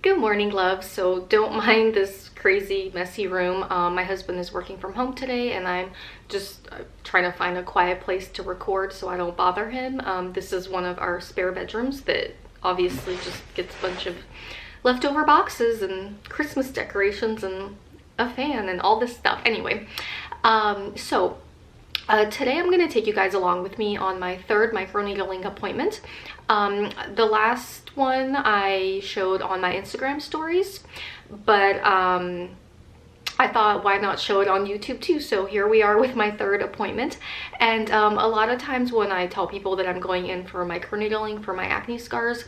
Good morning, love. So don't mind this crazy messy room. My husband is working from home today and I'm just trying to find a quiet place to record so I don't bother him. This is one of our spare bedrooms that obviously just gets a bunch of leftover boxes and Christmas decorations and a fan and all this stuff. Anyway, today I'm going to take you guys along with me on my third microneedling appointment. The last one I showed on my Instagram stories, but I thought, why not show it on YouTube too? So here we are with my third appointment. And a lot of times when I tell people that I'm going in for microneedling for my acne scars,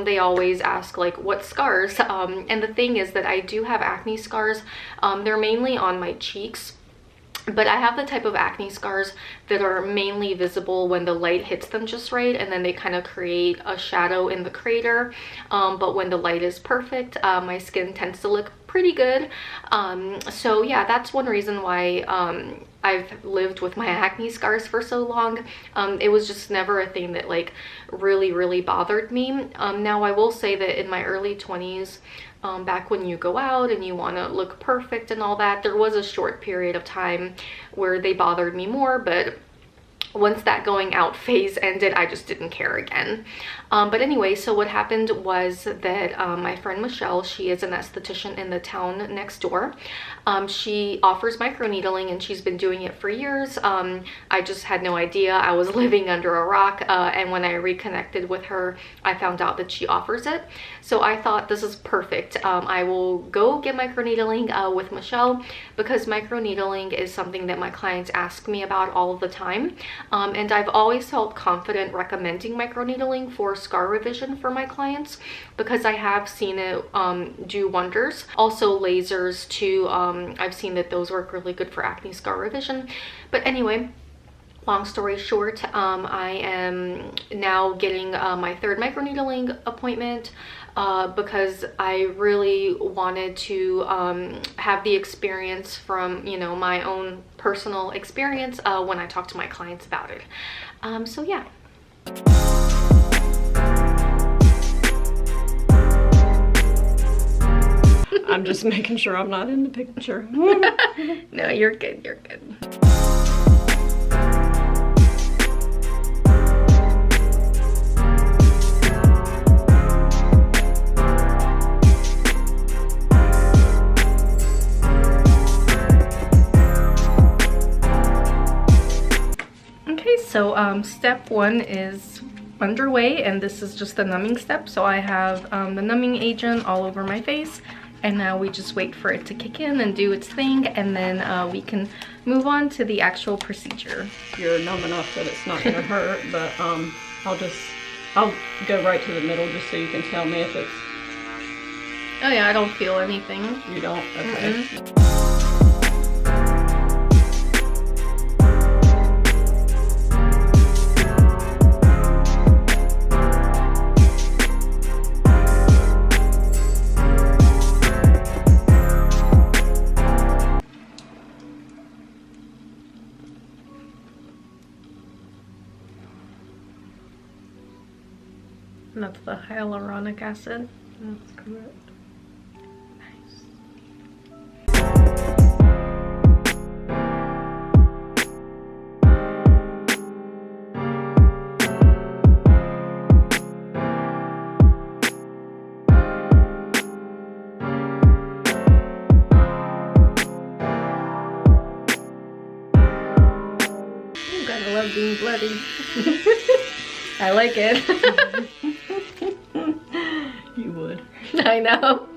they always ask like, what scars? And the thing is that I do have acne scars. They're mainly on my cheeks. But I have the type of acne scars that are mainly visible when the light hits them just right, and then they kind of create a shadow in the crater. But when the light is perfect, my skin tends to look pretty good. So yeah, that's one reason why I've lived with my acne scars for so long. It was just never a thing that like really bothered me. Now I will say that in my early 20s, back when you go out and you want to look perfect and all that, there was a short period of time where they bothered me more, but once that going out phase ended, I just didn't care again. But anyway, so what happened was that my friend Michelle, she is an esthetician in the town next door. She offers microneedling and she's been doing it for years. I just had no idea. I was living under a rock, and when I reconnected with her, I found out that she offers it. So I thought, this is perfect. I will go get microneedling with Michelle, because microneedling is something that my clients ask me about all the time. And I've always felt confident recommending microneedling for scar revision for my clients, because I have seen it do wonders. Also lasers too. I've seen that those work really good for acne scar revision. But anyway, long story short, I am now getting my third microneedling appointment because I really wanted to have the experience from, you know, my own personal experience when I talk to my clients about it. So yeah. I'm just making sure I'm not in the picture. No, you're good, you're good. Okay, so step one is underway, and this is just the numbing step. So I have the numbing agent all over my face, and now we just wait for it to kick in and do its thing, and then we can move on to the actual procedure. You're numb enough that it's not gonna hurt, but I'll go right to the middle just so you can tell me if it's... Oh yeah, I don't feel anything. You don't? Okay. Mm-mm. That's the hyaluronic acid. That's correct. Nice. You gotta love being bloody. I like it. You would. I know.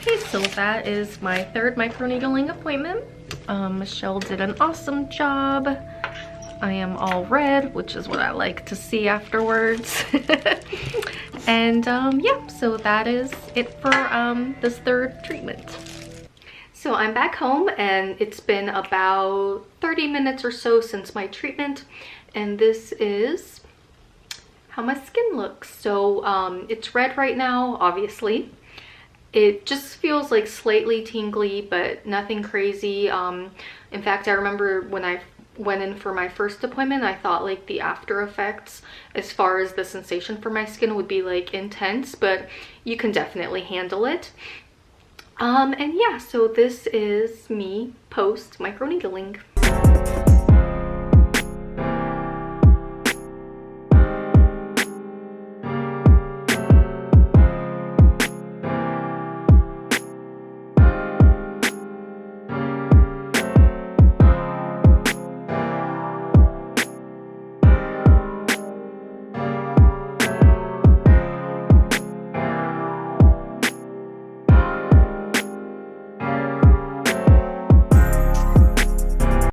Okay, so that is my third microneedling appointment. Michelle did an awesome job. I am all red, which is what I like to see afterwards. And yeah, so that is it for this third treatment. So I'm back home and it's been about 30 minutes or so since my treatment, and this is how my skin looks. So it's red right now, obviously. It just feels like slightly tingly, but nothing crazy. In fact, I remember when I went in for my first appointment, I thought like the after effects as far as the sensation for my skin would be like intense, but you can definitely handle it. And yeah, so this is me post microneedling.